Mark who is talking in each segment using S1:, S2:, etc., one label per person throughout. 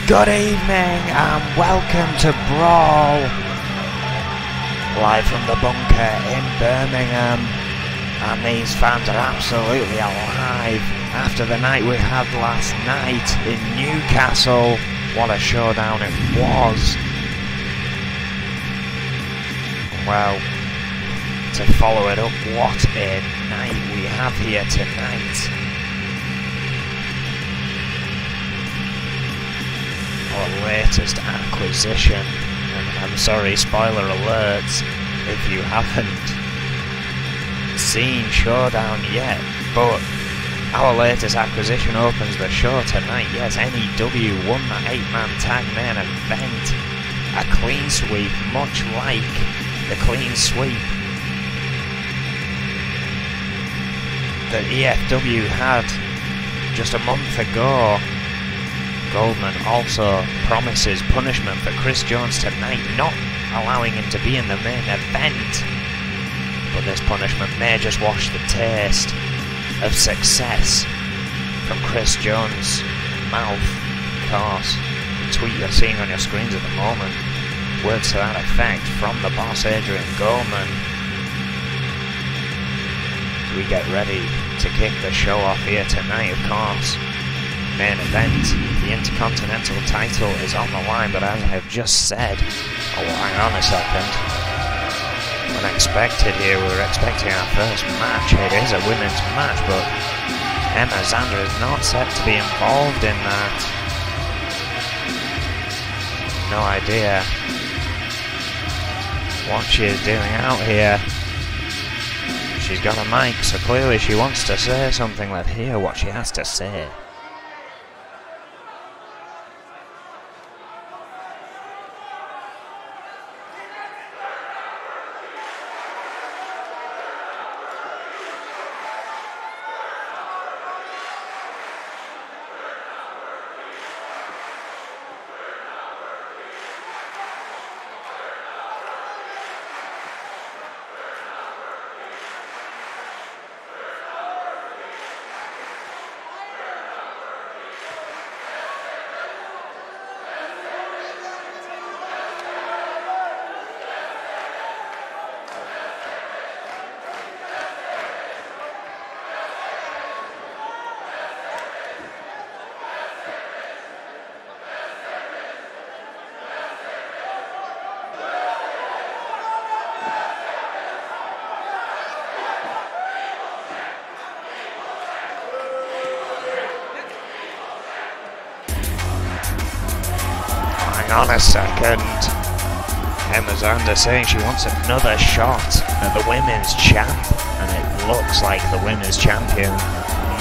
S1: Good evening and welcome to Brawl, live from the bunker in Birmingham, and these fans are absolutely alive after the night we had last night in Newcastle. What a showdown it was. Well, to follow it up, what a night we have here tonight. Our latest acquisition, and I'm sorry, spoiler alerts if you haven't seen Showdown yet, but our latest acquisition opens the show tonight. Yes, N.E.W won the 8-man tag main event, a clean sweep, much like the clean sweep that EFW had just a month ago. Goldman also promises punishment for Chris Jones tonight, not allowing him to be in the main event. But this punishment may just wash the taste of success from Chris Jones' mouth. Of course, the tweet you're seeing on your screens at the moment, words to that effect from the boss Adrian Goldman. We get ready to kick the show off here tonight, of course. Main event, the Intercontinental title is on the line, but as I've just said, hang on a second, unexpected here, we were expecting our first match. It is a women's match, but Emma Zander is not set to be involved in that. No idea what she is doing out here. She's got a mic, so clearly she wants to say something. Let's hear what she has to say. Hang on a second. Emma Zander saying she wants another shot at the women's champ, and it looks like the women's champion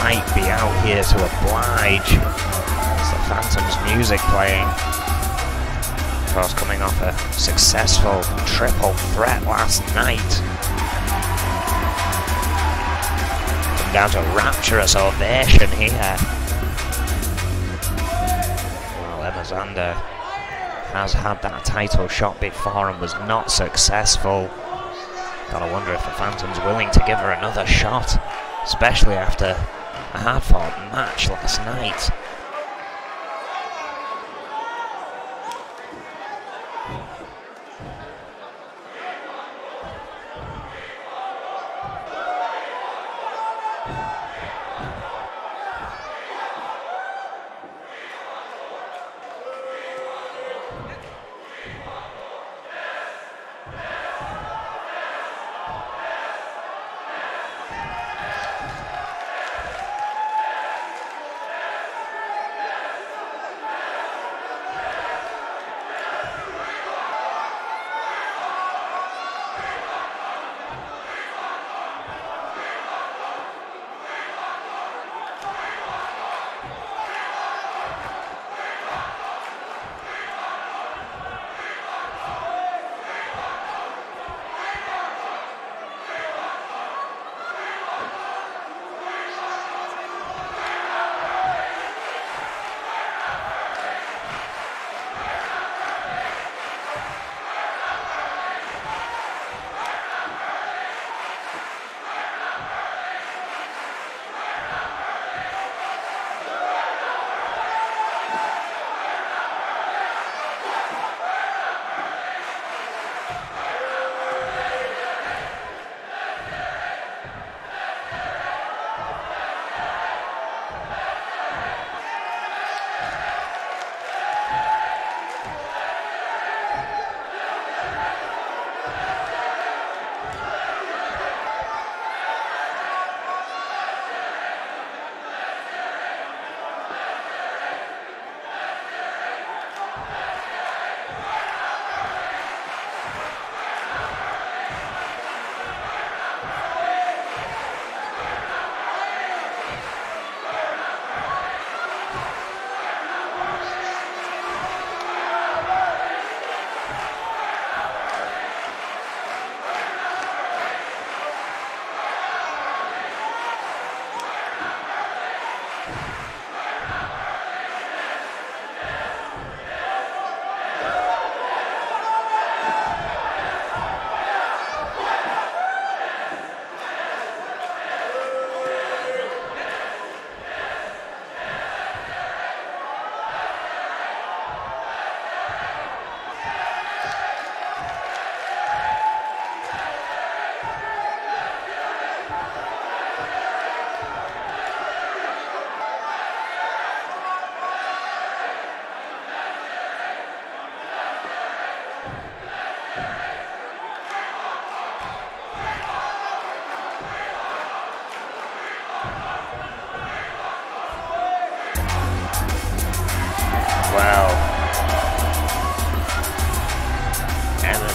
S1: might be out here to oblige. It's the Phantom's music playing. Of course, coming off a successful triple threat last night. Come down to rapturous ovation here. Well, Emma Zander has had that title shot before and was not successful. Gotta wonder if the Phantom's willing to give her another shot, especially after a hard-fought match last night.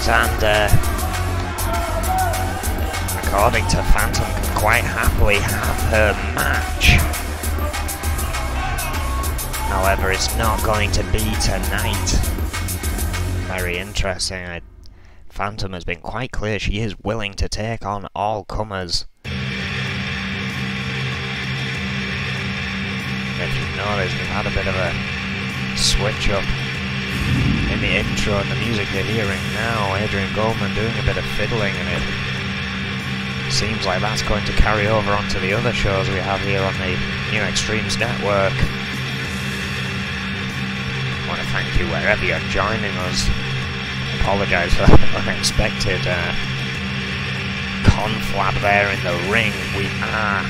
S1: Alexander, according to Phantom, can quite happily have her match. However, it's not going to be tonight. Very interesting. Phantom has been quite clear she is willing to take on all comers. If you've noticed, we've had a bit of a switch up in the intro and the music you're hearing now. Adrian Goldman doing a bit of fiddling, and it seems like that's going to carry over onto the other shows we have here on the New Extremes Network. I want to thank you wherever you're joining us. Apologise for that unexpected conflab there in the ring. We are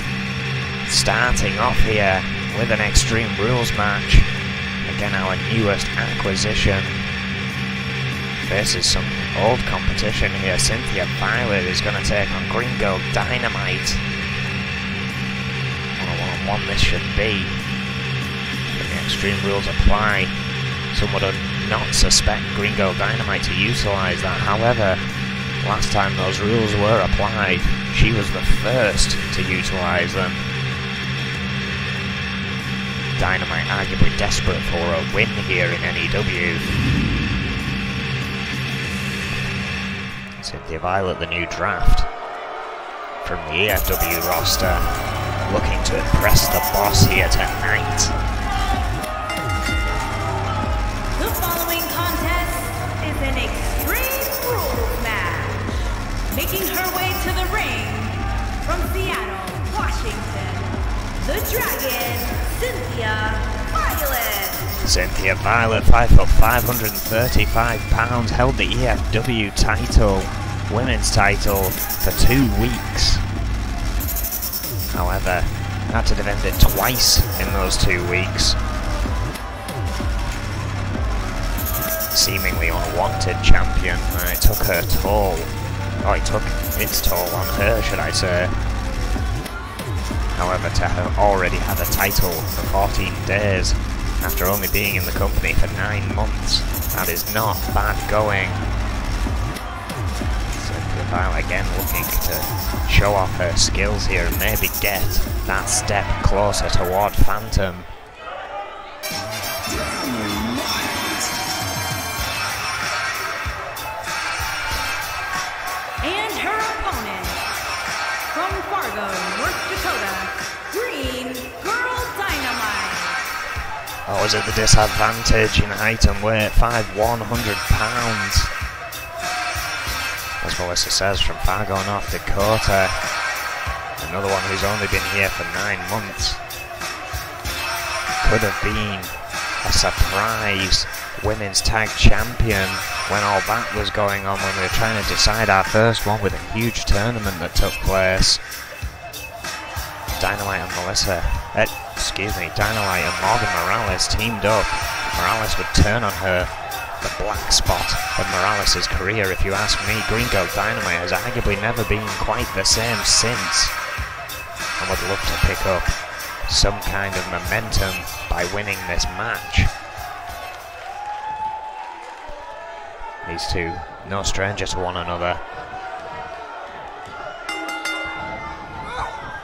S1: starting off here with an Extreme Rules match. Again, our newest acquisition. This is some old competition here. Cynthia Violet is going to take on Green Girl Dynamite. One-on-one this should be. When the Extreme Rules apply, some would not suspect Green Girl Dynamite to utilise that. However, last time those rules were applied, she was the first to utilise them. Dynamite arguably desperate for a win here in N.E.W. Cynthia Violet, the new draft from the EFW roster, looking to impress the boss here tonight.
S2: The following contest is an Extreme Rules match. Making her way to the ring from Seattle, Washington, the Dragon, Cynthia Violet.
S1: Cynthia Violet, 5 foot 535 pounds, held the EFW title, women's title, for 2 weeks. However, had to defend it twice in those 2 weeks. Seemingly unwanted champion, and it took her toll. Oh, it took its toll on her, should I say. However, to have already had a title for 14 days after only being in the company for 9 months, that is not bad going. Cynthia Violet again looking to show off her skills here and maybe get that step closer toward Phantom.
S2: And her opponent, from Fargo, North Dakota, Green Girl Dynamite.
S1: Oh, is it the disadvantage in height and weight? 5'1", 100 pounds. As Melissa says, from Fargo, North Dakota. Another one who's only been here for 9 months. Could have been a surprise women's tag champion when all that was going on, when we were trying to decide our first one with a huge tournament that took place. Dynamite and Dynamite and Morgan Morales teamed up. Morales would turn on her, the black spot of Morales' career, if you ask me. Green Girl Dynamite has arguably never been quite the same since, and would love to pick up some kind of momentum by winning this match. These two, no stranger to one another.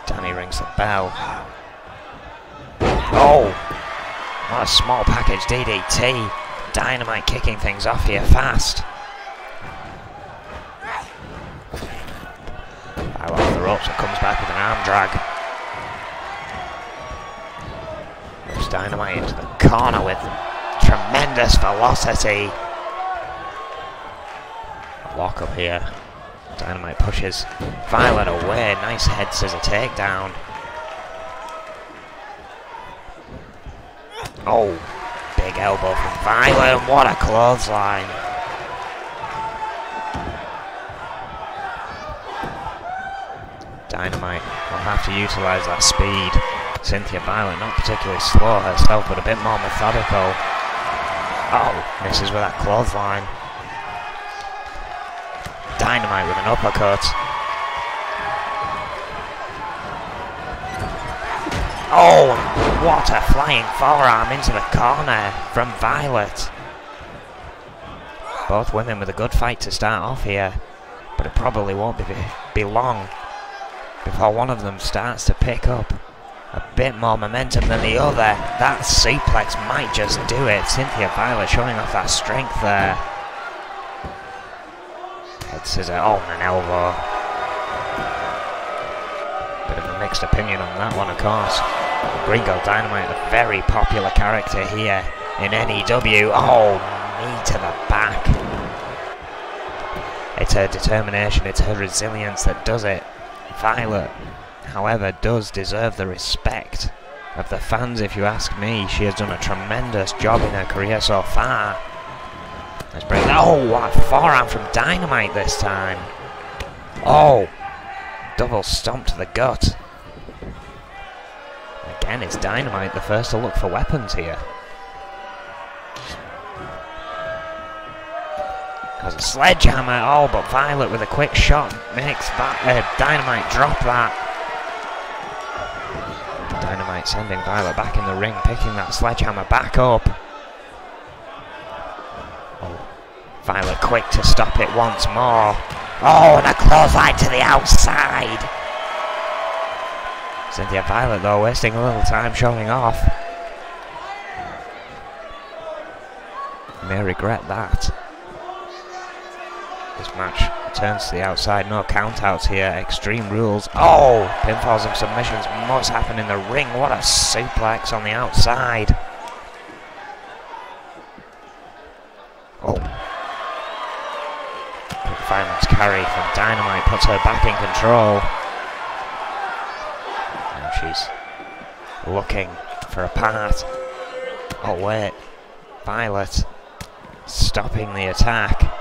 S1: Danny rings the bell. Oh! What a small package DDT. Dynamite kicking things off here fast. File off the ropes and comes back with an arm drag. Moves Dynamite into the corner with tremendous velocity. Lock up here. Dynamite pushes Violet away. Nice head scissor takedown. Oh, big elbow from Violet, and what a clothesline. Dynamite will have to utilise that speed. Cynthia Violet not particularly slow herself, but a bit more methodical. Oh, misses with that clothesline. Dynamite with an uppercut. Oh, what a flying forearm into the corner from Violet. Both women with a good fight to start off here, but it probably won't be long before one of them starts to pick up a bit more momentum than the other. That suplex might just do it. Cynthia Violet showing off that strength there. Head scissor, oh, and an elbow. Bit of a mixed opinion on that one, of course. Green Girl Dynamite, a very popular character here in N.E.W. Oh, knee to the back. It's her determination, it's her resilience that does it. Violet, however, does deserve the respect of the fans, if you ask me. She has done a tremendous job in her career so far. Let's bring that. Oh, what a forearm from Dynamite this time. Oh, double stomp to the gut. Again, it's Dynamite the first to look for weapons here. Has a sledgehammer, oh, but Violet with a quick shot makes Dynamite drop that. Dynamite sending Violet back in the ring, picking that sledgehammer back up. Oh, Violet quick to stop it once more. Oh, and a clothesline to the outside. Cynthia Violet, though, wasting a little time showing off. You may regret that. This match turns to the outside, no countouts here, Extreme Rules. Oh, pinfalls and submissions must happen in the ring. What a suplex on the outside. Oh. Quick fireman's carry from Dynamite puts her back in control. Now she's looking for a part. Oh wait, Violet stopping the attack.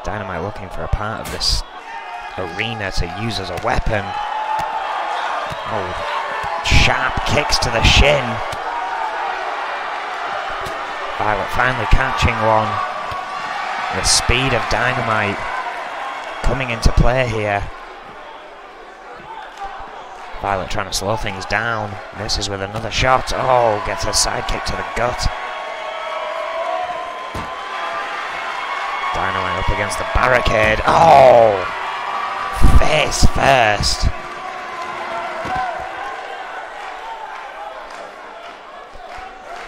S1: Dynamite looking for a part of this arena to use as a weapon. Oh, sharp kicks to the shin. Violet finally catching one. The speed of Dynamite coming into play here. Violet trying to slow things down. Misses with another shot. Oh, gets a side kick to the gut. Dynamite up against the barricade. Oh! Face first.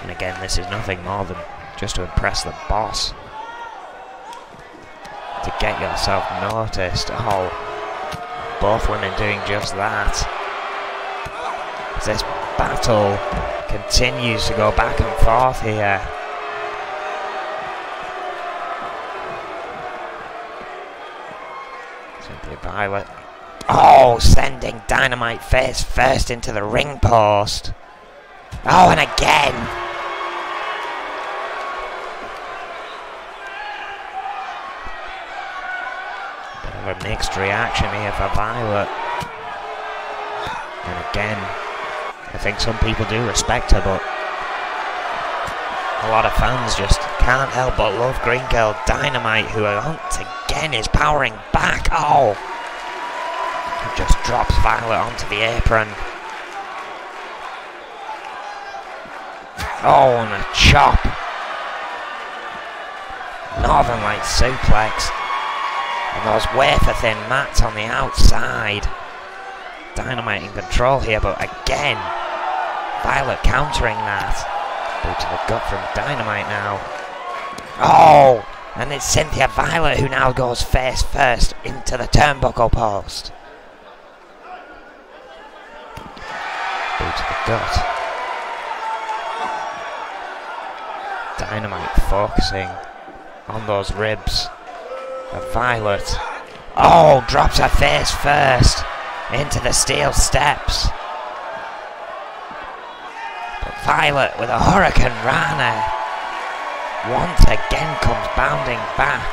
S1: And again, this is nothing more than just to impress the boss. To get yourself noticed. Oh, both women doing just that. As this battle continues to go back and forth here. Cynthia Violet. Oh, sending Dynamite face first into the ring post. Oh, and again. Bit of a mixed reaction here for Violet. And again, I think some people do respect her, but a lot of fans just can't help but love Green Girl Dynamite, who once again is powering back. Oh! Just drops Violet onto the apron. Oh, and a chop. Northern Light suplex. And those wafer-thin mats on the outside. Dynamite in control here, but again, Violet countering that. Boot to the gut from Dynamite now. Oh! And it's Cynthia Violet who now goes face first into the turnbuckle post. Boot to the gut. Dynamite focusing on those ribs of Violet. Oh, drops her face first into the steel steps. But Violet with a Hurricane Rana once again comes bounding back,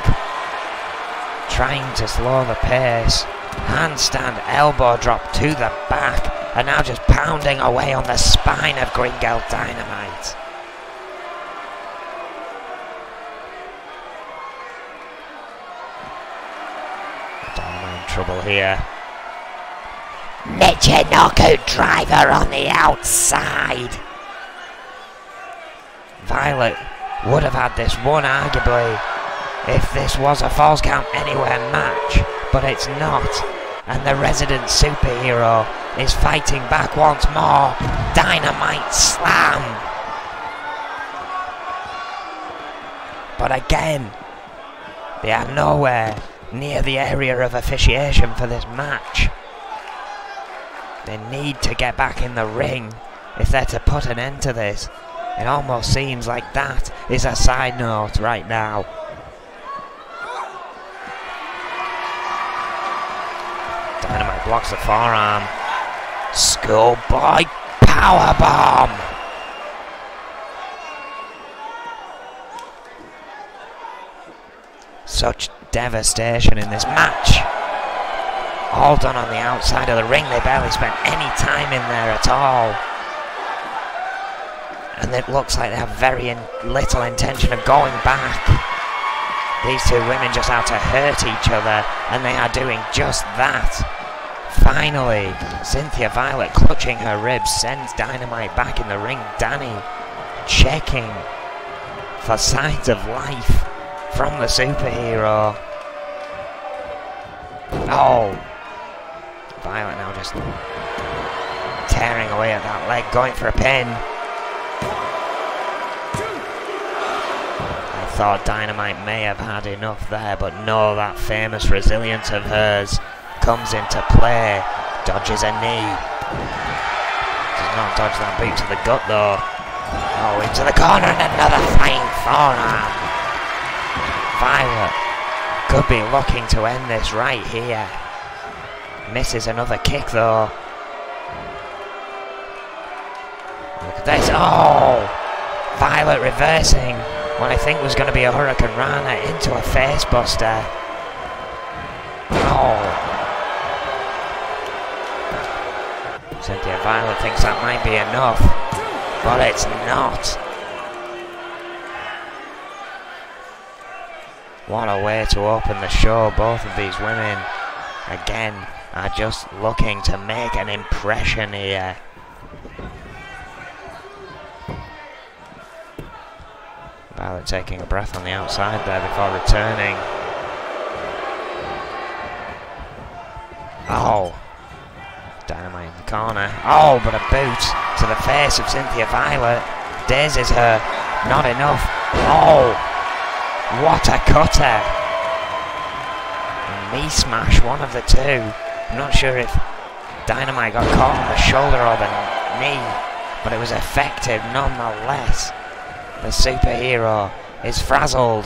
S1: trying to slow the pace. Handstand elbow drop to the back, and now just pounding away on the spine of Green Girl Dynamite. Dynamite in trouble here. Michinoku driver on the outside. Violet would have had this won arguably if this was a Falls Count Anywhere match, but it's not. And the resident superhero is fighting back once more. Dynamite slam. But again, they are nowhere near the area of officiation for this match. They need to get back in the ring if they're to put an end to this. It almost seems like that is a side note right now. Dynamite blocks the forearm. Schoolboy powerbomb. Such devastation in this match. All done on the outside of the ring. They barely spent any time in there at all. And it looks like they have very little intention of going back. These two women just out to hurt each other, and they are doing just that. Finally, Cynthia Violet, clutching her ribs, sends Dynamite back in the ring. Danny checking for signs of life from the superhero. Oh, Violet now just tearing away at that leg, going for a pin. I thought Dynamite may have had enough there, but no, that famous resilience of hers comes into play. Dodges a knee. Does not dodge that boot to the gut though. Oh, into the corner and another flying forearm. Violet could be looking to end this right here. Misses another kick though. Look at this. Oh! Violet reversing what I think was going to be a Hurricane Rana into a face buster. Oh! Cynthia Violet thinks that might be enough, but it's not. What a way to open the show. Both of these women, again, are just looking to make an impression here. Violet taking a breath on the outside there before returning. Oh! Dynamite in the corner. Oh, but a boot to the face of Cynthia Violet. Dazes her. Not enough. Oh! What a cutter! A knee smash, one of the two. I'm not sure if Dynamite got caught on the shoulder or the knee, but it was effective nonetheless. The superhero is frazzled.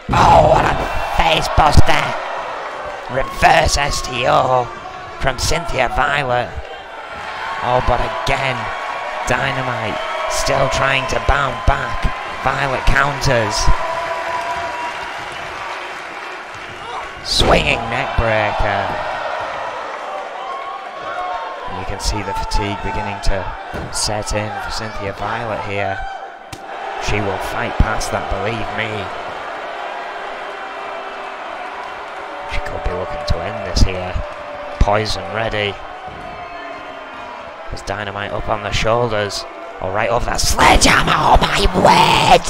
S1: Oh, what a face buster! Reverse STO from Cynthia Violet. Oh, but again, Dynamite still trying to bounce back. Violet counters. Swinging neck breaker. And you can see the fatigue beginning to set in for Cynthia Violet here. She will fight past that, believe me. She could be looking to end this here. Poison ready. There's Dynamite up on the shoulders. All right, over that sledgehammer. Oh my word!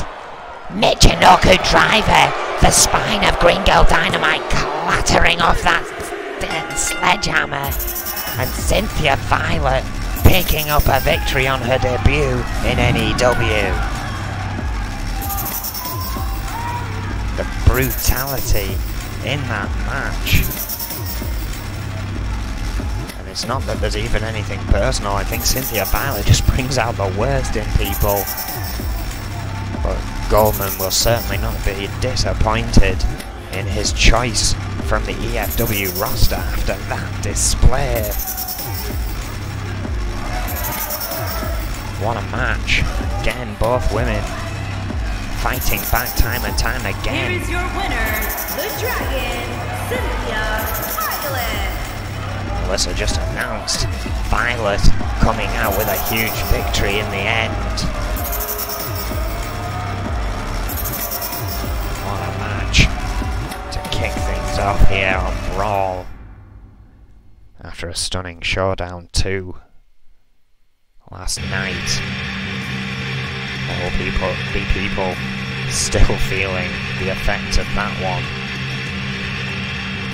S1: Michinoku driver. The spine of Green Girl Dynamite clattering off that sledgehammer. And Cynthia Violet picking up a victory on her debut in N.E.W. The brutality in that match. And it's not that there's even anything personal. I think Cynthia Violet just brings out the worst in people. But Goldman will certainly not be disappointed in his choice from the EFW roster after that display. What a match. Again, both women fighting back time and time again.
S2: Here is your winner, the Dragon, Cynthia Violet.
S1: Melissa just announced Violet coming out with a huge victory in the end. What a match to kick things off here on Brawl after a stunning showdown 2 last night. All people Still feeling the effect of that one.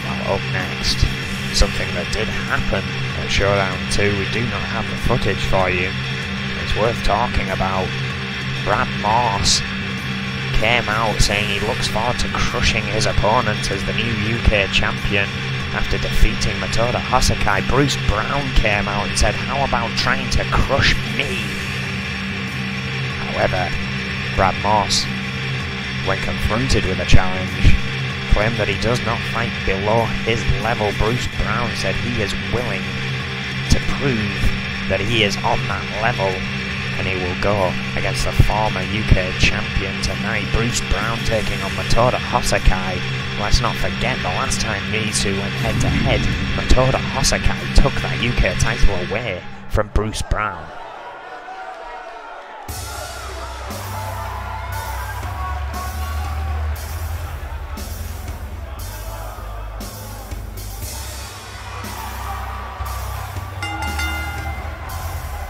S1: Well, up next, something that did happen at Showdown 2. We do not have the footage for you. It's worth talking about. Brad Morse came out saying he looks forward to crushing his opponent as the new UK champion after defeating Matoda Hosakai. Bruce Brown came out and said, "How about trying to crush me?" However, Brad Morse, when confronted with a challenge, claimed that he does not fight below his level. Bruce Brown said he is willing to prove that he is on that level, and he will go against the former UK champion tonight. Bruce Brown taking on Matoda Hosakai. Let's not forget the last time these two went head to head, Matoda Hosakai took that UK title away from Bruce Brown.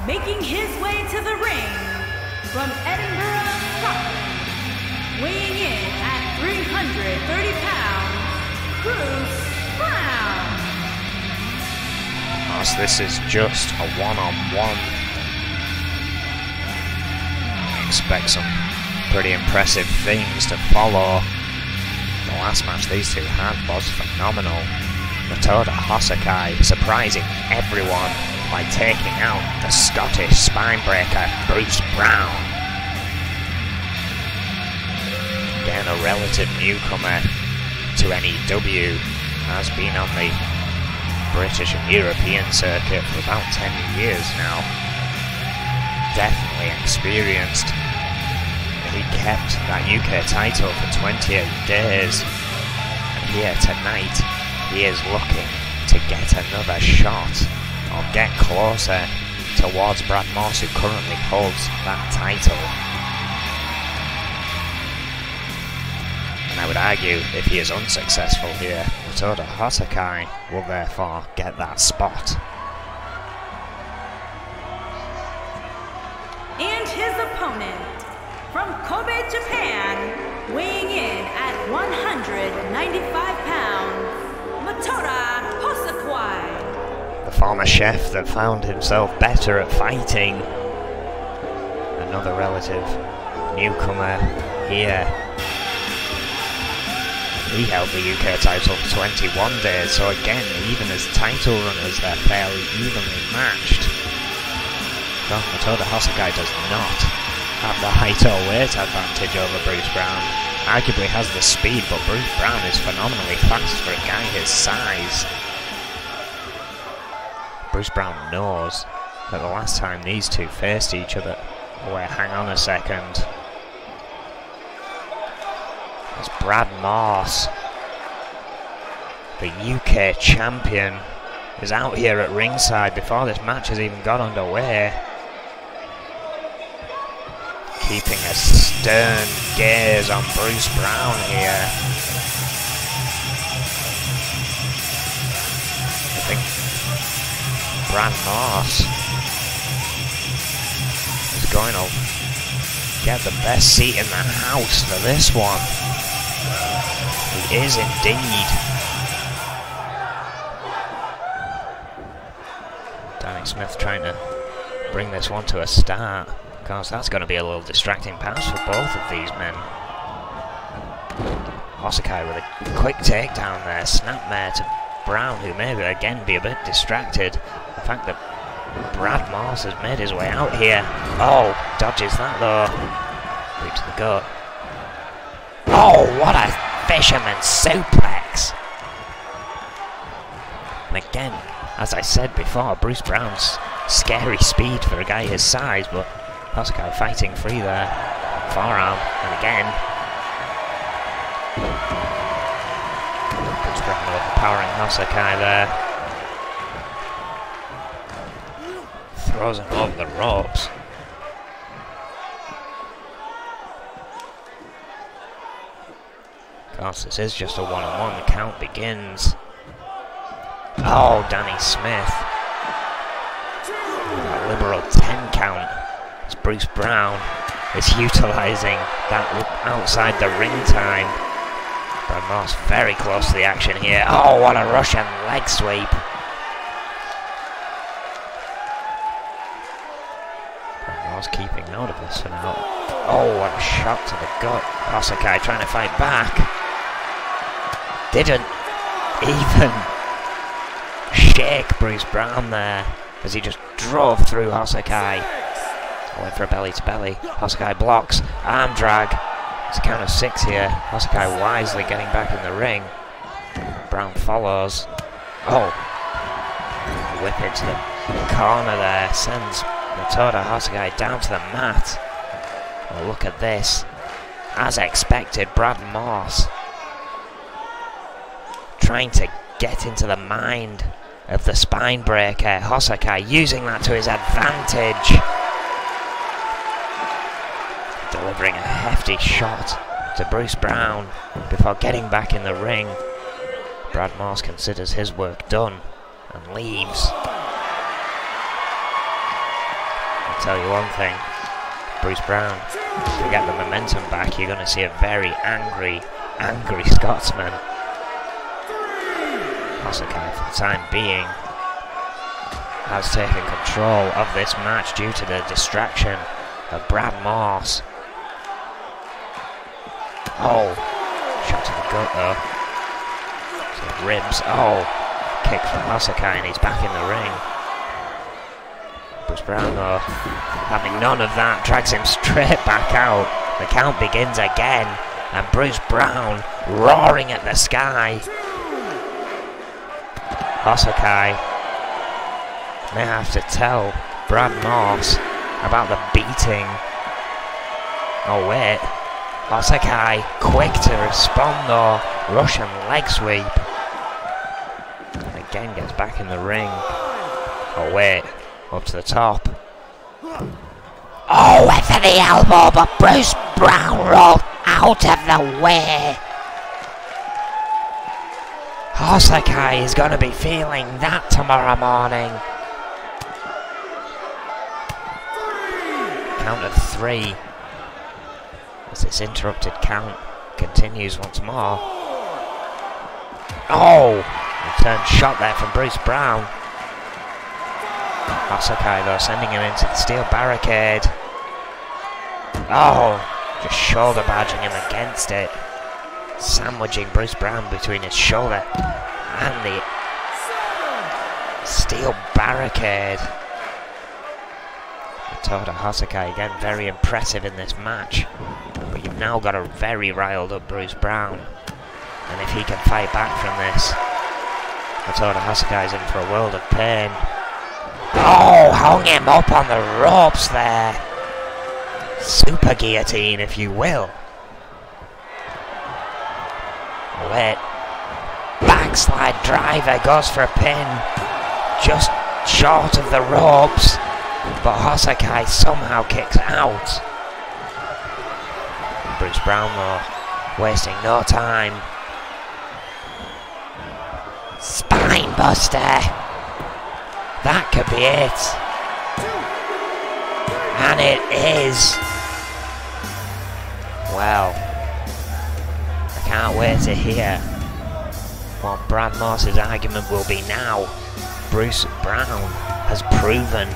S2: Making his way to the ring from Edinburgh, Scotland, weighing in at 330 pounds, Bruce Brown.
S1: As this is just a one-on-one, I expect some pretty impressive things to follow. The last match these two had was phenomenal. Matoda Hosakai surprising everyone by taking out the Scottish spinebreaker Bruce Brown. Again, a relative newcomer to N.E.W. has been on the British and European circuit for about 10 years now. Definitely experienced. He kept that UK title for 28 days. And here tonight, he is looking to get another shot or get closer towards Brad Morse, who currently holds that title. And I would argue, if he is unsuccessful here, Matoda Hosakai will therefore get that spot.
S2: And his opponent, from Kobe, Japan, weighing in at 195 pounds, Matoda Hosakai.
S1: The former chef that found himself better at fighting. Another relative newcomer here. He held the UK title for 21 days, so again, even as title runners, they're fairly evenly matched. Well, Matoda Hosakai does not have the height or weight advantage over Bruce Brown. Arguably has the speed, but Bruce Brown is phenomenally fast for a guy his size. Bruce Brown knows that the last time these two faced each other... Oh wait, hang on a second. It's Brad Morse, the UK champion, is out here at ringside before this match has even got underway. Keeping a stern gaze on Bruce Brown here. I think Brad Morse is going to get the best seat in the house for this one. He is indeed. Danny Smith trying to bring this one to a start. Because that's going to be a little distracting pass for both of these men. Hosakai with a quick takedown there, snapmare to Brown, who may again be a bit distracted. The fact that Brad Morse has made his way out here. Oh, dodges that though. Boot to the gut. Oh, what a fisherman suplex! And again, as I said before, Bruce Brown's scary speed for a guy his size, but Hosakai fighting free there. Forearm, and again. Bruce Brown overpowering Hosakai there. Throws him over the ropes. Of course, this is just a one-on-one. The count begins. Oh, Danny Smith. That liberal 10 count. It's Bruce Brown is utilising that outside the ring time. Brad Moss very close to the action here. Oh, what a Russian leg sweep. Brad Moss keeping note of this for now. Oh, what a shot to the gut. Hosakai trying to fight back. Didn't even shake Bruce Brown there as he just drove through Hosakai. Went for a belly to belly. Hosakai blocks. Arm drag. It's a count of 6 here. Hosakai wisely getting back in the ring. Brown follows. Oh. Whip into the corner there. Sends Matoda Hosakai down to the mat. Oh, look at this. As expected, Brad Moss trying to get into the mind of the spine breaker. Hosakai using that to his advantage. Delivering a hefty shot to Bruce Brown before getting back in the ring. Brad Moss considers his work done and leaves. I'll tell you one thing, Bruce Brown, to get the momentum back, you're going to see a very angry Scotsman. Hosakai, for the time being, has taken control of this match due to the distraction of Brad Moss. Oh, shot to the gut though. So ribs. Oh, kick from Hosakai and he's back in the ring. Bruce Brown though, having none of that, drags him straight back out. The count begins again, and Bruce Brown roaring at the sky. Hosakai may have to tell Brad Moss about the beating. Oh wait, Hosakai quick to respond though. Russian leg sweep. Again gets back in the ring. Oh wait, up to the top. Oh, went for the elbow, but Bruce Brown rolled out of the way. Hosakai is going to be feeling that tomorrow morning. Count of 3. As this interrupted count continues once more. Oh! Return shot there from Bruce Brown. Hosakai though sending him into the steel barricade. Oh! Just shoulder barging him against it. Sandwiching Bruce Brown between his shoulder and the steel barricade. Matoda Hosakai again very impressive in this match. But you've now got a very riled up Bruce Brown. And if he can fight back from this, Matoda Hosakai's in for a world of pain. Oh, hung him up on the ropes there. Super guillotine, if you will. Wait. Backslide driver goes for a pin. Just short of the ropes. But Hosakai somehow kicks out. Bruce Brown though, wasting no time. Spine buster. That could be it. And it is. Well, I can't wait to hear what Brad Moss's argument will be now. Bruce Brown has proven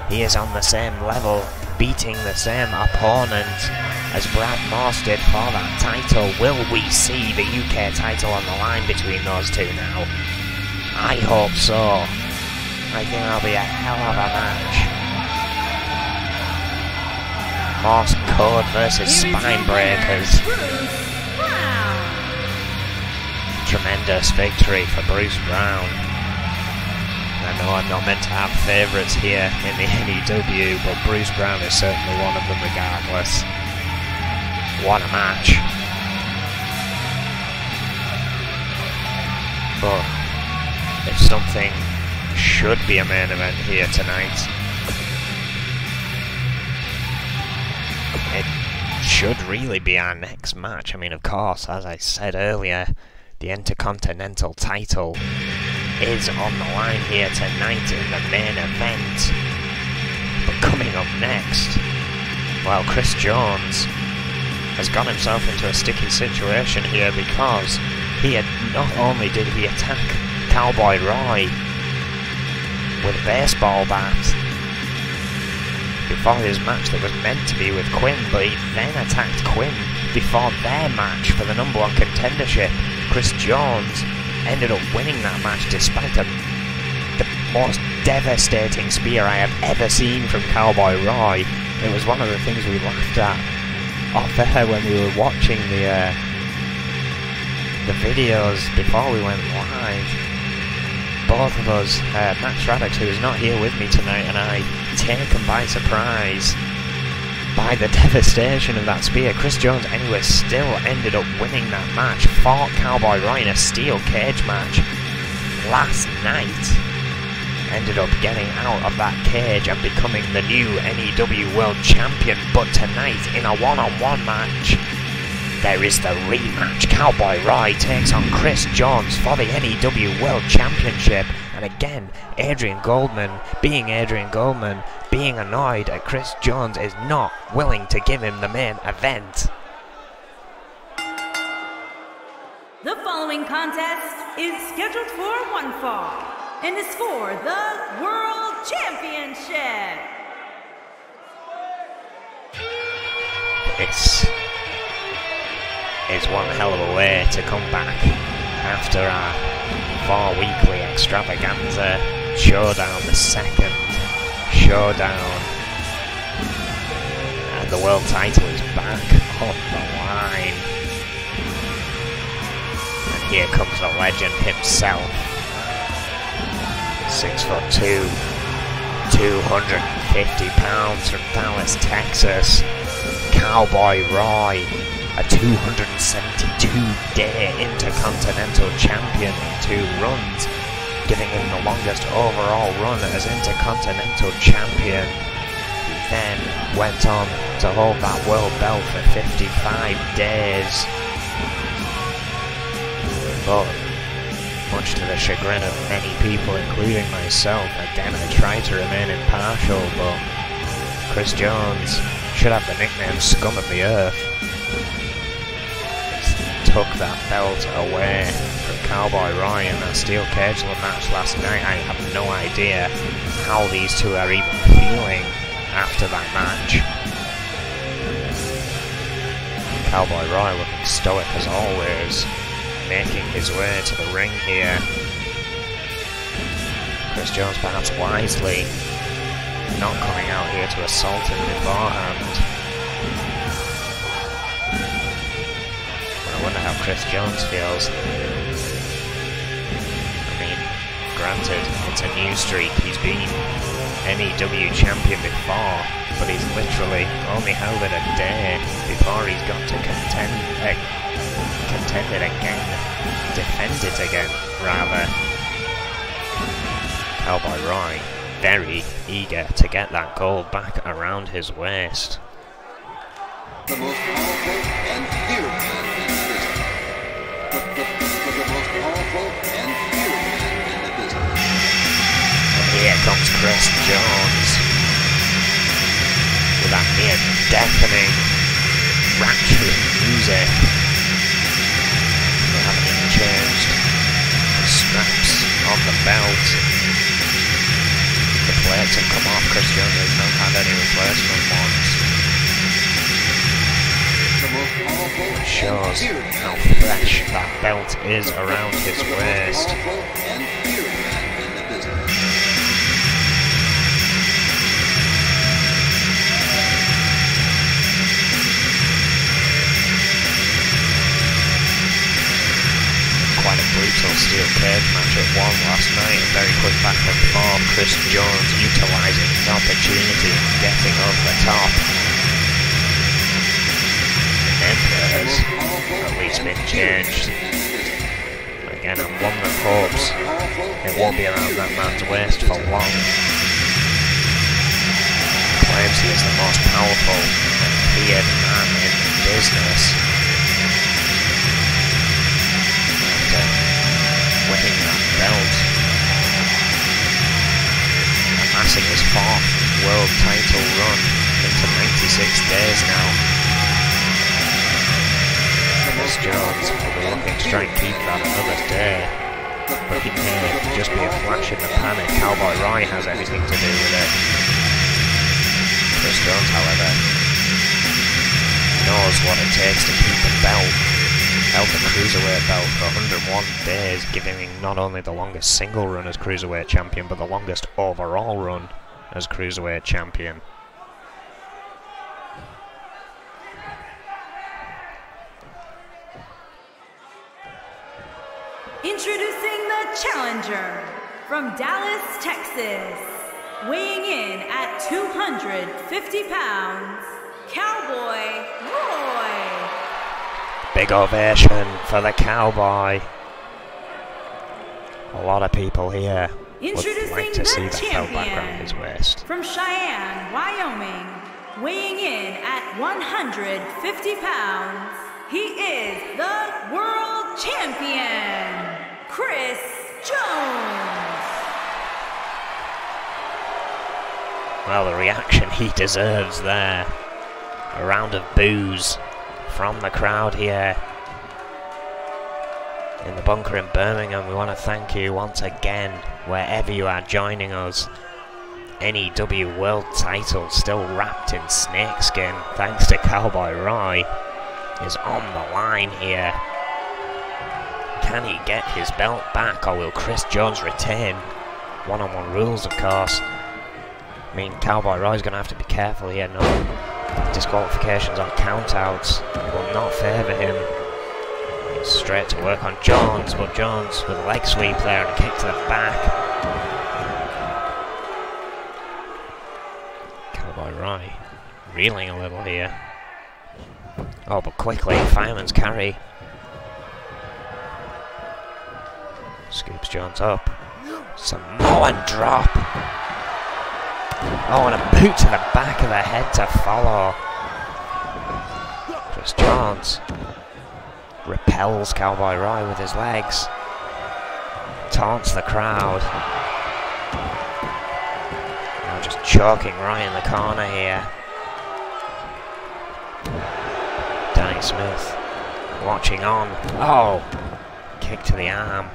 S1: he is on the same level, beating the same opponent as Brad Moss did for that title. Will we see the UK title on the line between those two now? I hope so. I think that'll be a hell of a match. Morse Code versus Spine Breakers. Tremendous victory for Bruce Brown. I know I'm not meant to have favourites here in the N.E.W, but Bruce Brown is certainly one of them regardless. What a match. But if something should be a main event here tonight, it should really be our next match. I mean, of course, as I said earlier, the Intercontinental title is on the line here tonight in the main event. But coming up next, Well, Chris Jones has got himself into a sticky situation here because he had not only did he attack Cowboy Roy with a baseball bat before his match that was meant to be with Quinn, but he then attacked Quinn before their match for the #1 contendership. Chris Jones ended up winning that match despite the most devastating spear I have ever seen from Cowboy Roy. It was one of the things we laughed at off air when we were watching the videos before we went live. Both of us, Max Raddox, who is not here with me tonight, and I, taken by surprise by the devastation of that spear. Chris Jones, anyway, still ended up winning that match, fought Cowboy Roy in a steel cage match last night, ended up getting out of that cage and becoming the new N.E.W. World Champion. But tonight, in a one-on-one match, there is the rematch. Cowboy Roy takes on Chris Jones for the N.E.W. World Championship. And again, Adrian Goldman, being annoyed at Chris Jones, is not willing to give him the main event.
S2: The following contest is scheduled for one fall and is for the World Championship.
S1: This is one hell of a way to come back after our 4-weekly extravaganza showdown, the second showdown, and the world title is back on the line. And here comes the legend himself, 6'2", 250 pounds from Dallas, Texas, Cowboy Roy, a 272-day Intercontinental Champion in 2 runs, giving him the longest overall run as Intercontinental Champion. He then went on to hold that world belt for 55 days. But much to the chagrin of many people, including myself, again I tried to remain impartial, but Chris Jones should have the nickname Scum of the Earth. Took that belt away from Cowboy Roy in that steel cage match last night. I have no idea how these two are even feeling after that match. Cowboy Roy looking stoic as always, making his way to the ring here. Chris Jones perhaps wisely not coming out here to assault him beforehand. I wonder how Chris Jones feels. I mean, granted, it's a new streak. He's been N.E.W. champion before, but he's literally only held it a day before he's got to defend it again, rather. Cowboy Roy, very eager to get that gold back around his waist.
S3: The most powerful and feared man in the business. The most powerful and feared man in the business.
S1: And here comes Chris Jones with that near deafening, rapturous music. They haven't even changed the straps on the belt. The plates have come off. Chris Jones has not had any replacement ones. It shows how fresh that belt is around his waist. Quite a brutal steel cage match it won last night. A very quick back and forth. Chris Jones utilising his opportunity and getting over the top. Has at least been changed. Again, I'm one that hopes it won't be around that man's waist for long. Claims he is the most powerful and feared man in the business. After winning that belt, amassing his 4th world title run into 96 6 days now. Chris Jones will be looking to try and keep that another day, but it may just be a flash in the pan if Cowboy Roy has anything to do with it. Chris Jones, however, knows what it takes to keep the belt, held the Cruiserweight belt for 101 days, giving him not only the longest single run as Cruiserweight Champion, but the longest overall run as Cruiserweight Champion.
S2: Introducing the challenger from Dallas, Texas, weighing in at 250 pounds, Cowboy Roy.
S1: Big ovation for the Cowboy. A lot of people here would like to see that belt back around his waist.
S2: From Cheyenne, Wyoming, weighing in at 150 pounds, he is the World Champion, Chris Jones.
S1: Well, the reaction he deserves there. A round of boos from the crowd here in the bunker in Birmingham. We want to thank you once again, wherever you are joining us. N.E.W. World title still wrapped in snakeskin, thanks to Cowboy Roy, is on the line here. Can he get his belt back, or will Chris Jones retain? One-on-one rules, of course. I mean, Cowboy Roy's going to have to be careful here. No disqualifications or countouts will not favour him. He's straight to work on Jones, but Jones with a leg sweep there and a kick to the back. Cowboy Roy reeling a little here. Oh, but quickly, fireman's carry. Scoops Jones up. Samoan drop. Oh, and a boot to the back of the head to follow. Chris Jones repels Cowboy Roy with his legs. Taunts the crowd. Now just choking Roy in the corner here. Danny Smith watching on. Oh, kick to the arm.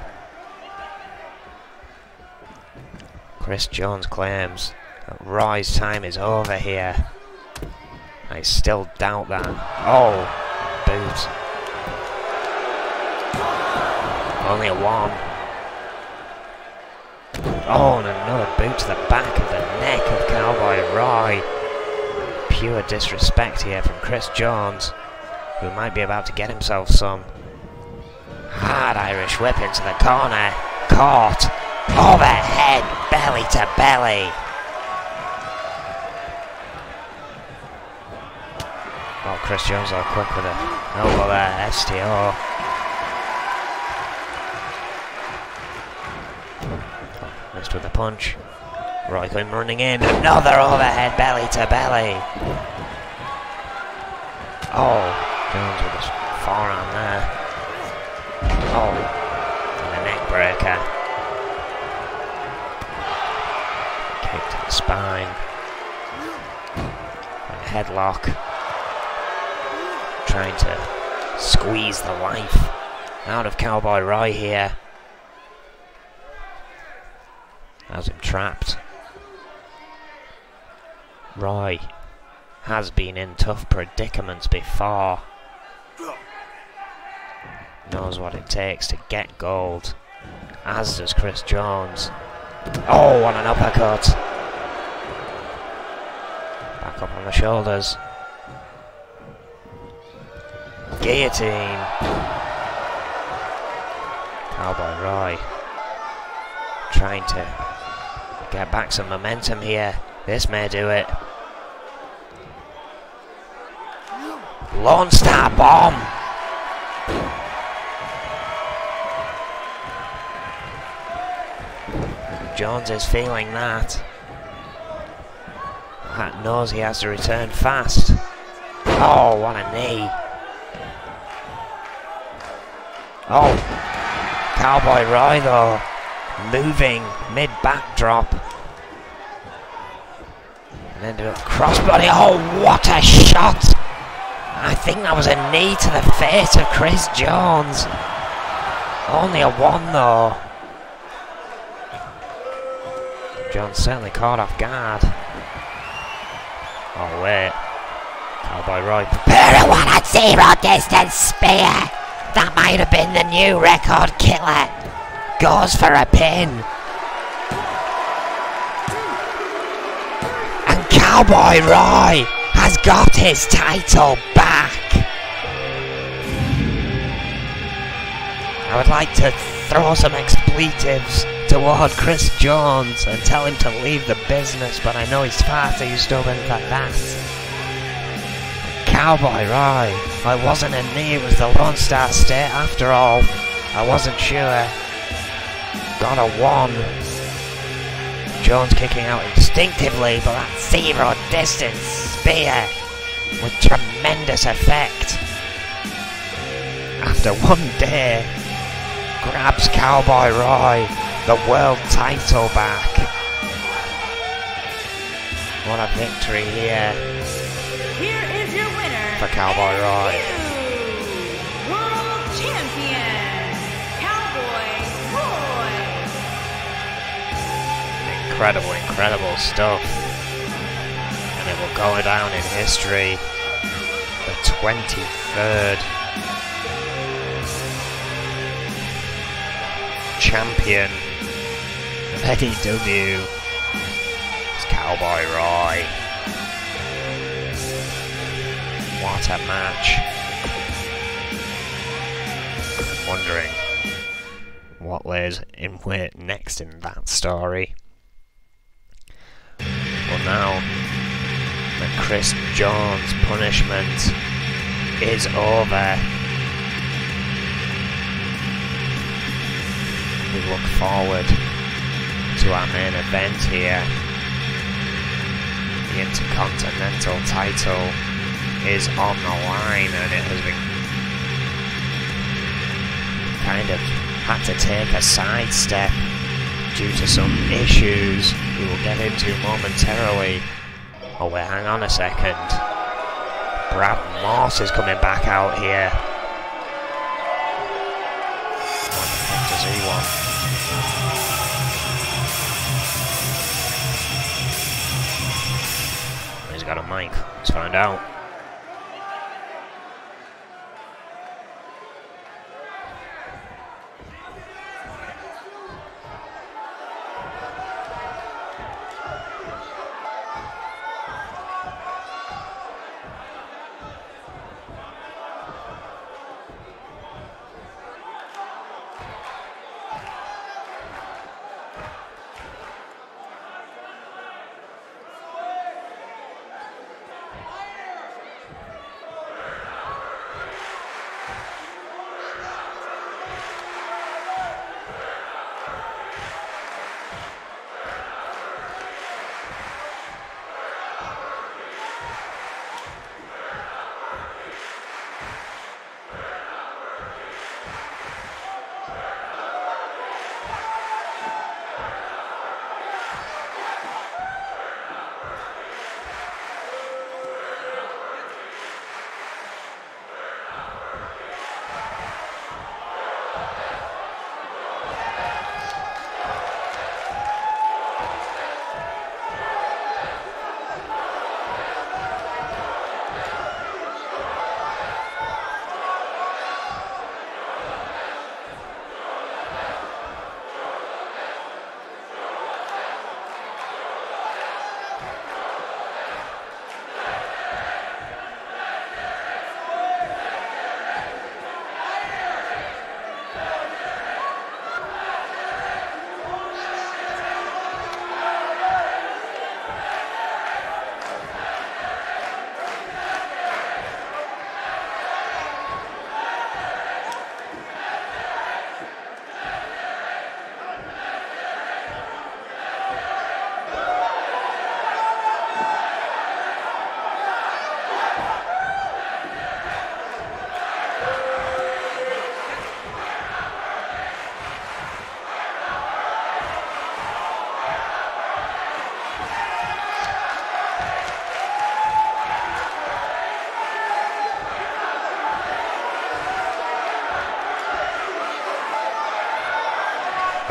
S1: Chris Jones claims that Roy's time is over here. I still doubt that. Oh, boot. Only a 1. Oh, and another boot to the back of the neck of Cowboy Roy. Pure disrespect here from Chris Jones, who might be about to get himself some. Hard Irish whip into the corner. Caught. Overhead, belly to belly. Oh, Chris Jones are quick with it. Elbow there, STO. Oh, missed with a punch. Roy going running in. Another overhead, belly to belly. Oh, Jones with his forearm there. Oh, and a neck breaker. Kick to the spine. And a headlock. Trying to squeeze the life out of Cowboy Roy here. Has him trapped. Roy has been in tough predicaments before. Knows what it takes to get gold, as does Chris Jones. Oh, what an uppercut. Back up on the shoulders. Guillotine. Cowboy Roy trying to get back some momentum here. This may do it. Lone Star Bomb. Jones is feeling that. That knows he has to return fast. Oh, what a knee. Oh, Cowboy Roy though, moving mid-backdrop. ended up crossbody. Oh, what a shot! I think that was a knee to the face of Chris Jones. Only a 1 though. Jones certainly caught off guard. Oh wait. Cowboy Roy preparing 1 at 0 distance spear. That might have been the new record killer. Goes for a pin. And Cowboy Roy has got his title back. I would like to throw some expletives toward Chris Jones and tell him to leave the business, but I know he's far too stubborn for that. Cowboy Roy, I wasn't a knee, it was the Lone Star State after all. I wasn't sure. Got a 1. Jones kicking out instinctively, but that 0 distance spear with tremendous effect. After 1 day, grabs Cowboy Roy the world title back. What a victory here.
S2: Here is your winner
S1: for Cowboy Roy.
S2: World Champion, Cowboy Roy.
S1: Incredible stuff. And it will go down in history. The 23rd champion of N.E.W. is Cowboy Roy. What a match. I'm wondering what lays in wait next in that story. Well, now the Chris Jones punishment is over. We look forward to our main event here. The Intercontinental title is on the line, and it has been kind of had to take a sidestep due to some issues we will get into momentarily. Oh wait, hang on a second. Brad Morse is coming back out here. What the fuck does he want? He's got a mic. Let's find out.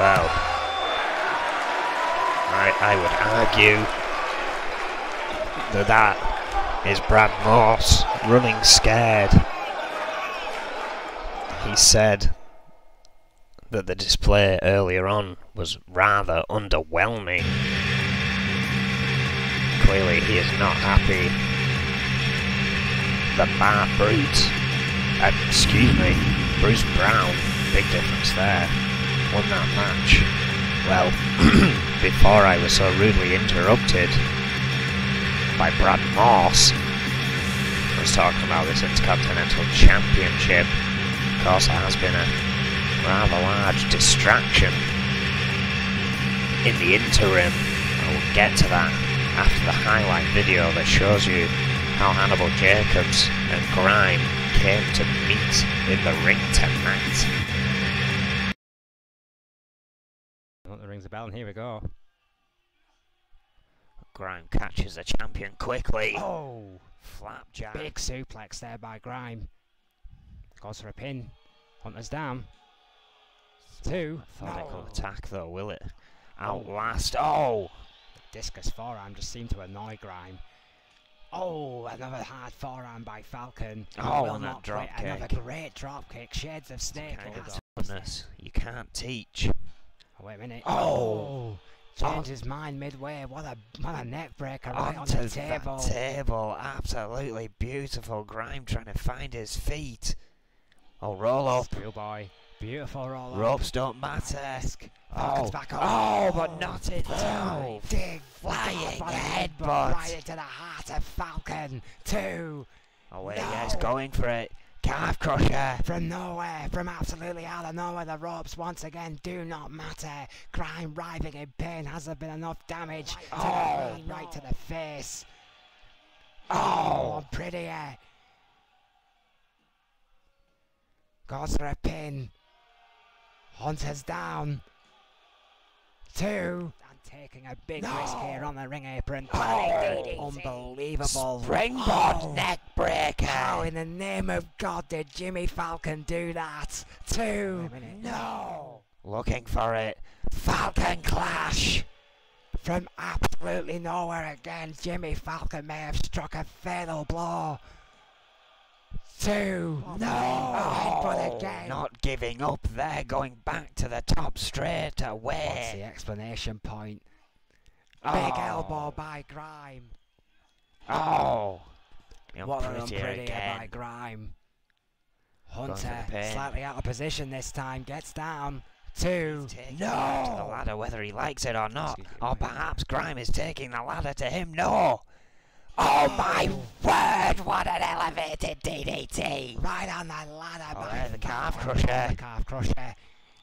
S1: Well, I would argue that is Brad Morse running scared. He said that the display earlier on was rather underwhelming. Clearly he is not happy. The Bar Brute, Bruce Brown, big difference there, won that match. Well, before I was so rudely interrupted by Brad Morse, I was talking about this Intercontinental Championship. Of course, there has been a rather large distraction in the interim. I will get to that after the highlight video that shows you how Hannibal Jacobs and Grime came to meet in the ring tonight.
S4: Well, that rings a bell, and here we go.
S1: Grime catches the champion quickly.
S4: Oh!
S1: Flapjack.
S4: Big suplex there by Grime. Goes for a pin. Hunter's down. 2.
S1: Thought it could attack though, will it? Outlast. Oh!
S4: The discus forearm just seemed to annoy Grime. Oh, another hard forearm by Falcon.
S1: Oh, and that drop kick.
S4: Another great drop kick. Shades of Snake.
S1: Kind of toughness you can't teach.
S4: Oh, wait a minute.
S1: Oh!
S4: Changed his mind midway. What a neck breaker right on
S1: Onto
S4: the table.
S1: that table. Absolutely beautiful. Grime trying to find his feet. Oh, roll up.
S4: Schoolboy. Beautiful roll up.
S1: Ropes don't matter.
S4: Falcon's back up.
S1: Oh, but not in time.
S4: Big
S1: Flying
S4: headbutt
S1: headbutt.
S4: right into the heart of Falcon. 2.
S1: Oh, wait,
S4: No.
S1: yes, going for it. Calf crusher.
S4: From nowhere, from absolutely out of nowhere, the ropes once again do not matter. Grime writhing in pain. Has there been enough damage to the knee, right to the face? Oh, prettier. Goes for a pin. Hunter's down. 2. And taking a big risk here on the ring apron. Unbelievable.
S1: Springboard neck breaker.
S4: How in the name of God did Jimmy Falcon do that? 2.
S1: No. Looking for it. Falcon clash.
S4: From absolutely nowhere again, Jimmy Falcon may have struck a fatal blow. 2.
S1: No.
S4: Headbutt again.
S1: Not giving up there. Going back to the top straight away.
S4: What's the explanation point? Big elbow by Grime.
S1: Oh.
S4: What an
S1: Prettier
S4: unprettier
S1: again.
S4: by Grime.
S1: Going for
S4: Hunter
S1: the pin.
S4: slightly out of position this time. Gets down. 2.
S1: Taking him to the ladder, whether he likes it or not. Or perhaps Grime is taking the ladder to him. No. Oh my word, what an elevated DDT!
S4: Right on the ladder by
S1: there's the calf
S4: Falcon.
S1: crusher.
S4: The calf crusher.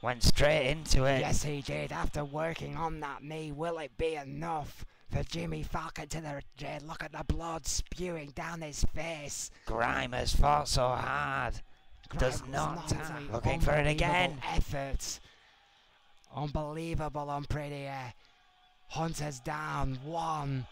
S1: Went straight into it.
S4: Yes, he did. After working on that knee, will it be enough for Jimmy Falcon to the red? Look at the blood spewing down his face.
S1: Grime has fought so hard. Does
S4: Grime
S1: not
S4: was
S1: tap. Looking for it again.
S4: Effort. Unbelievable, unprettier. Hunter's down. 1,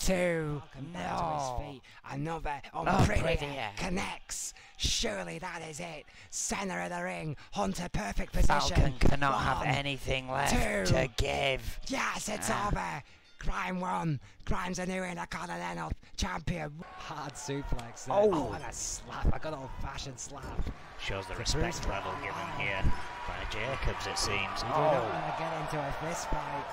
S4: 2.
S1: No.
S4: Back to his feet. Another
S1: Unprettier.
S4: unprettier. Connects. Surely that is it. Center of the ring. Hunter, perfect position.
S1: Falcon cannot
S4: 1,
S1: have anything left
S4: 2.
S1: to give.
S4: Yes, it's over. Grime won. Grime's a new Intercontinental Champion. Hard suplex there.
S1: Oh.
S4: And a slap. A good old-fashioned slap.
S1: Shows the
S4: To
S1: respect
S4: Bruce
S1: level
S4: Brown.
S1: given here by Jacobs, it seems.
S4: You do not want to get into a fist fight.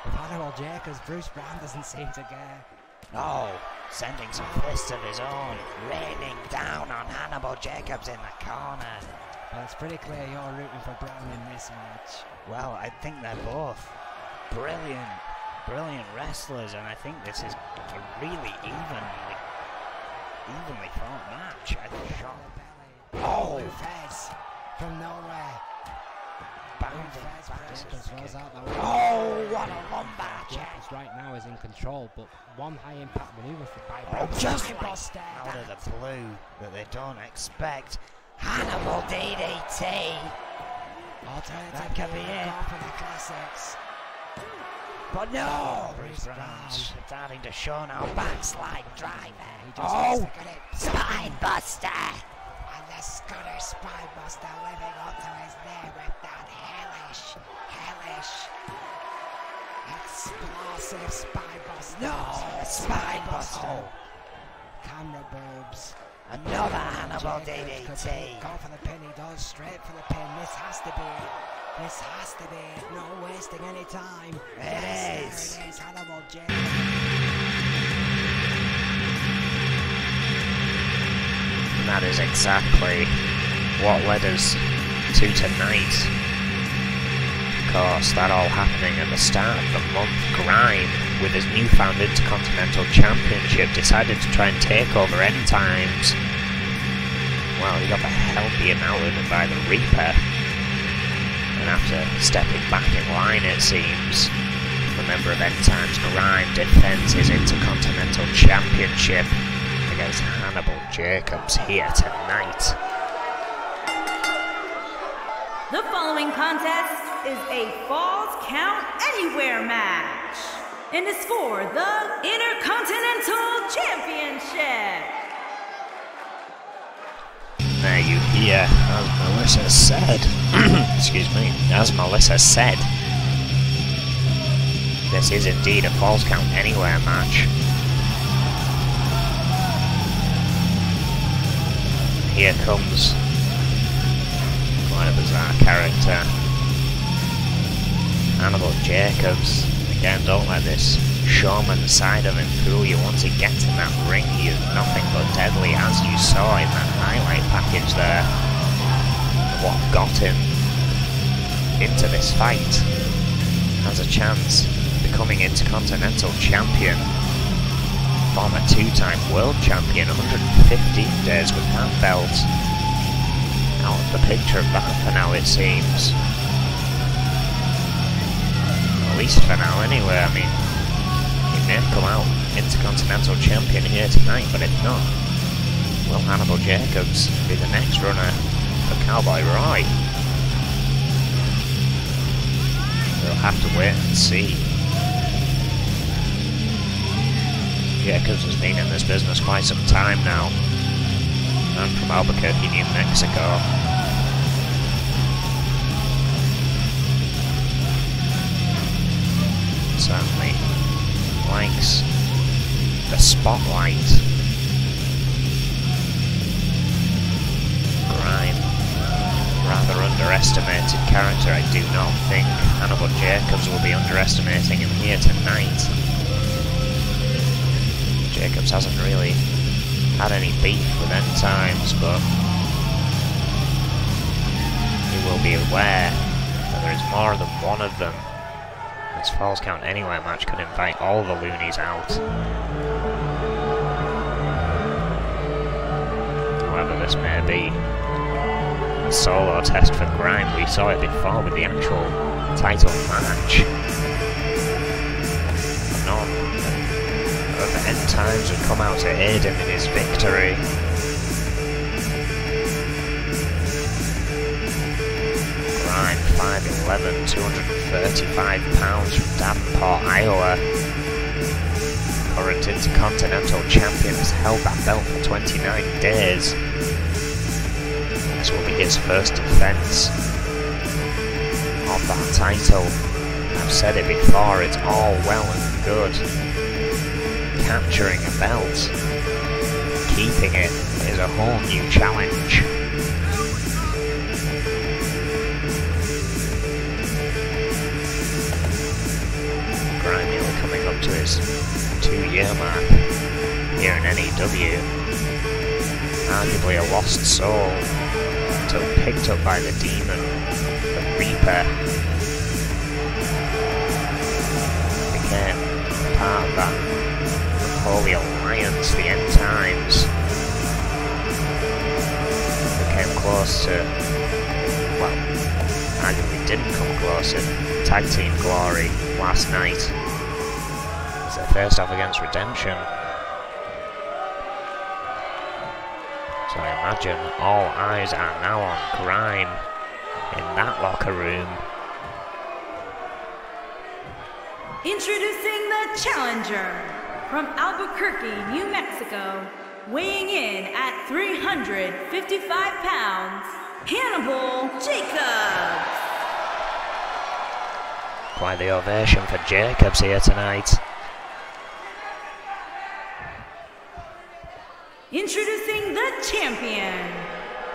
S4: With Hannibal Jacobs, Bruce Brown doesn't seem to care.
S1: Oh, sending some fists of his own, raining down on Hannibal Jacobs in the corner.
S4: Well, it's pretty clear you're rooting for Brown in this match.
S1: Well, I think they're both brilliant wrestlers, and I think this is a really evenly fought match. I think
S4: Oh! Fez from nowhere.
S1: bounding
S4: Fez
S1: backwards
S4: throws
S1: kick.
S4: out the way.
S1: Oh, what a lumbar check!
S4: Jacobs right now is in control, but one high impact maneuver by
S1: Oh,
S4: Brown.
S1: just
S4: Buster.
S1: out of the blue that they don't expect. Hannibal DDT!
S4: Alternative
S1: That could be
S4: move,
S1: it.
S4: go for the classics.
S1: But no!
S4: Bruce
S1: Brown
S4: Brown.
S1: starting to show now. Backslide driver.
S4: He just wants to get it.
S1: Spine buster!
S4: And the Scottish Spine Buster living up to his name with that hellish hellish, explosive spinebuster. No, spinebuster. Camera boobs.
S1: Another Hannibal DDT.
S4: Go for the pin, he does. Straight for the pin. This has to be. This has to be. No wasting any time.
S1: It is.
S4: There it is. Hannibal J.
S1: And that is exactly what led us to tonight. Of course, that all happening at the start of the month. Grime, with his newfound Intercontinental Championship, decided to try and take over End Times. Well, he got the hell beaten out of him by the Reaper. And after stepping back in line, it seems, the member of End Times, Grime, defends his Intercontinental Championship against Hannibal Jacobs here tonight.
S2: The following contest is a Falls Count Anywhere match and is for the Intercontinental Championship.
S1: There you hear, as Melissa said, excuse me, as Melissa said, this is indeed a Falls Count Anywhere match. Here comes quite a bizarre character, Hannibal Jacobs. Again, don't let this showman side of him fool you. Once he gets in that ring, he is nothing but deadly, as you saw in that highlight package there. What got him into this fight has a chance of becoming Intercontinental Champion. Former two-time World Champion, 115 days with that belt. Out of the picture of that for now, it seems. At least for now, anyway. I mean, he may come out Intercontinental Champion here tonight, but if not, will Hannibal Jacobs be the next runner for Cowboy Roy? We'll have to wait and see. Jacobs has been in this business quite some time now. I'm from Albuquerque, New Mexico. Certainly likes the spotlight. Grime, rather underestimated character. I do not think Hannibal Jacobs will be underestimating him here tonight. Jacobs hasn't really had any beef with End Times, but he will be aware that there is more than one of them. This Falls Count Anywhere match could invite all the loonies out. However this may be a solo test for Grime, we saw it before with the actual title match. None of End Times would come out to aid him in his victory. Grime, 5'11", 235 pounds from Davenport, Iowa. Current Intercontinental Champion has held that belt for 29 days. This will be his first defense of that title. I've said it before, it's all well and good capturing a belt. Keeping it is a whole new challenge. Grime nearly coming up to his 2-year mark here in N.E.W. Arguably a lost soul until picked up by the demon, the Reaper. Became part of that Holy Alliance, the End Times. Became close to, well, arguably didn't come close in Tag Team Glory last night as they faced off against Redemption. So I imagine all eyes are now on Grime in that locker room.
S2: Introducing the challenger from Albuquerque, New Mexico, weighing in at 355 pounds, Hannibal Jacobs.
S1: Quite the ovation for Jacobs here tonight.
S2: Introducing the champion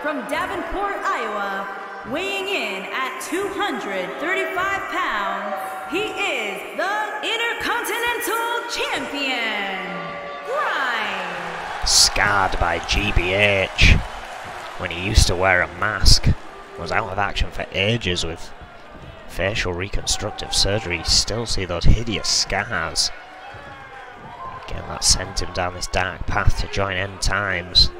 S2: from Davenport, Iowa, weighing in at 235 pounds, he is the Intercontinental Champion, Brawl.
S1: Scarred by GBH when he used to wear a mask, was out of action for ages with facial reconstructive surgery. You still see those hideous scars. Again, that sent him down this dark path to join End Times.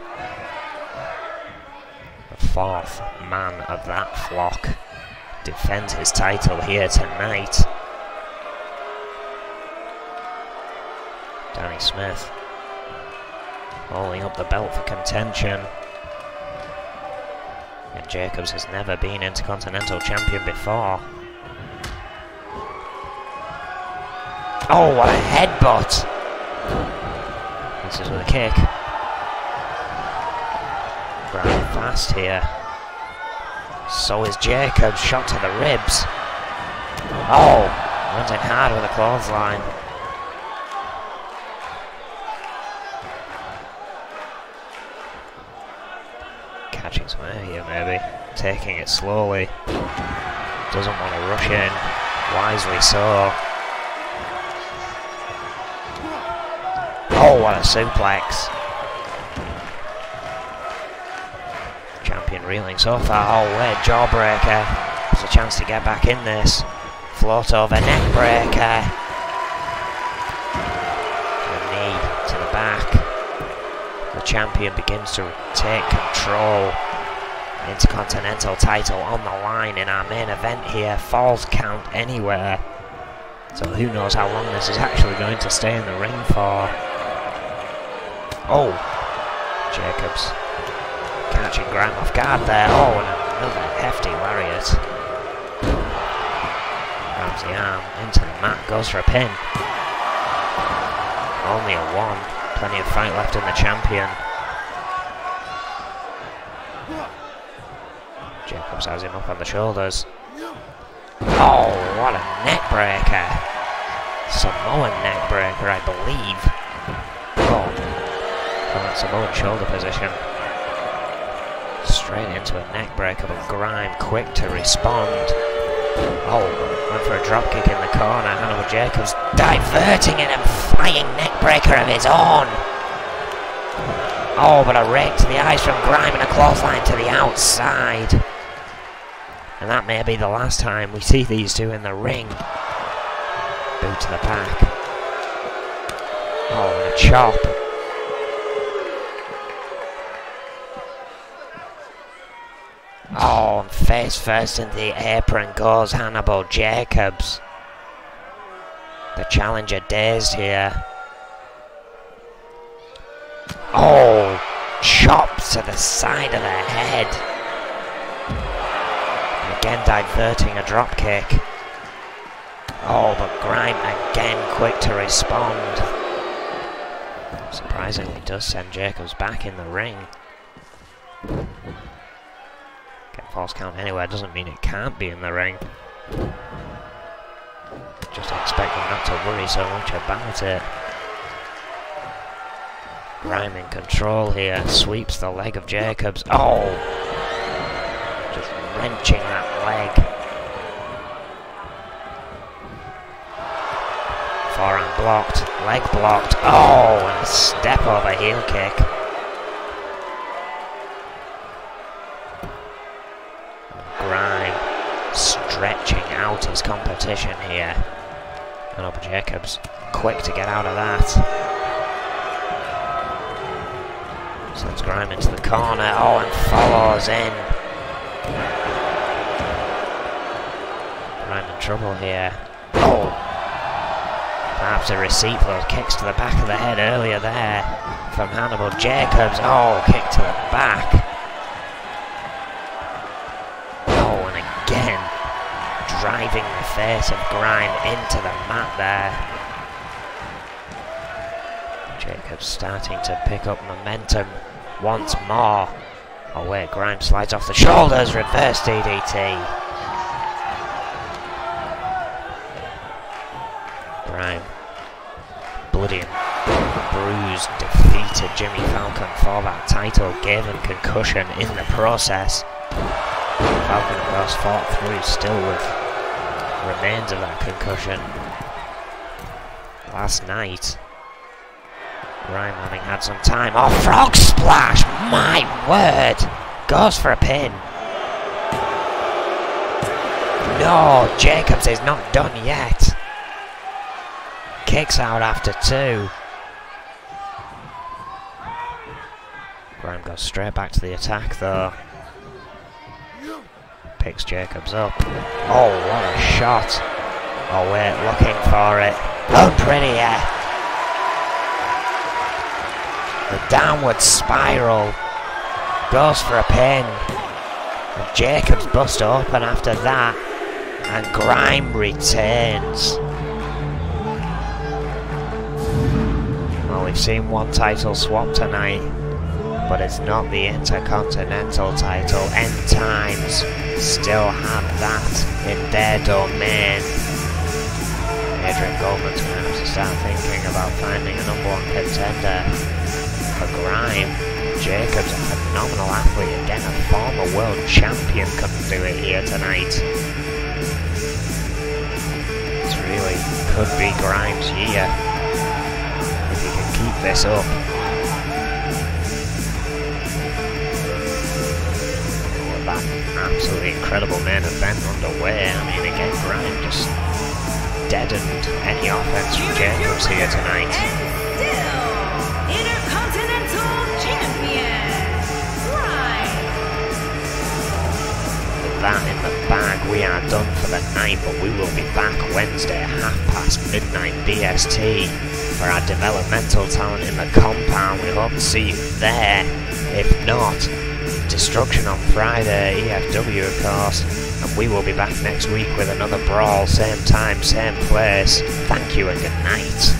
S1: The fourth man of that flock defends his title here tonight. Danny Smith holding up the belt for contention. And Jacobs has never been Intercontinental Champion before. Oh, what a headbutt! This is with a kick. Brown fast here. So is Jacobs, shot to the ribs. Oh, runs in hard with a clothesline. Catching some air here maybe. Taking it slowly. Doesn't want to rush in. Wisely so. Oh, what a suplex. Champion reeling so far. Oh, wait, jawbreaker. There's a chance to get back in this. Float over, neck breaker. The knee to the back. The champion begins to take control. Intercontinental title on the line in our main event here. Falls count anywhere. So who knows how long this is actually going to stay in the ring for. Oh, Jacobs catching Graham off guard there. Oh, and another hefty lariat. Grabs the arm into the mat, goes for a pin. Only a 1. Plenty of fight left in the champion. Jacobs has him up on the shoulders. Oh, what a neck breaker. Samoan neck breaker, I believe. Oh. That Samoan shoulder position. Straight into a neck breaker, but Grime quick to respond. Oh, went for a dropkick in the corner. Hannibal Jacobs diverting it and flying neck breaker of his own. Oh, but a rake to the eyes from Grime and a clothesline to the outside. And that may be the last time we see these two in the ring. Boot to the back. Oh, and a chop. Oh, and face first into the apron goes Hannibal Jacobs. The challenger dazed here. Oh, chops to the side of the head. Again diverting a drop kick. Oh, but Grime again quick to respond. Surprisingly does send Jacobs back in the ring. Get false count anywhere doesn't mean it can't be in the ring. Just expect them not to worry so much about it. Grime in control here, sweeps the leg of Jacobs. Oh! Just wrenching that leg. Forearm blocked, leg blocked. Oh, and a step over heel kick. Grime stretching out his competition here. And Hannibal Jacobs quick to get out of that. Sends Grime into the corner, oh, and follows in. Grime in trouble here. Oh! Perhaps a receipt for those kicks to the back of the head earlier there from Hannibal Jacobs. Oh, kick to the back. Oh, and again, driving the face of Grime into the mat there. Jacobs starting to pick up momentum once more. Oh wait, Grime slides off the shoulders, reverse DDT. bloody and bruised, defeated Jimmy Falcon for that title, gave him concussion in the process. Falcon, of course, fought through still with remains of that concussion last night. Grime having had some time. Oh, frog splash! My word! Goes for a pin. No, Jacobs is not done yet. Kicks out after 2. Grime goes straight back to the attack though. Picks Jacobs up. Oh, what a shot. Oh wait, looking for it. Unprettier. The downward spiral. Goes for a pin. And Jacobs bust open after that. And Grime retains. Well, we've seen one title swap tonight, but it's not the Intercontinental title. End Times still have that in their domain. Adrian Goldman's going to have to start thinking about finding a #1 contender for Grime. Jacobs, a phenomenal athlete, again a former world champion, couldn't do it here tonight. This really could be Grime's year if he can keep this up. That absolutely incredible main event underway. I mean, again, Grime just deadened any offense from Jacobs here tonight.
S2: And still, Intercontinental Champion, Grime.
S1: With that in the bag, we are done for the night, but we will be back Wednesday at midnight BST for our developmental talent in the compound. We hope to see you there. If not, Destruction on Friday, EFW of course, and we will be back next week with another Brawl, same time, same place. Thank you and good night.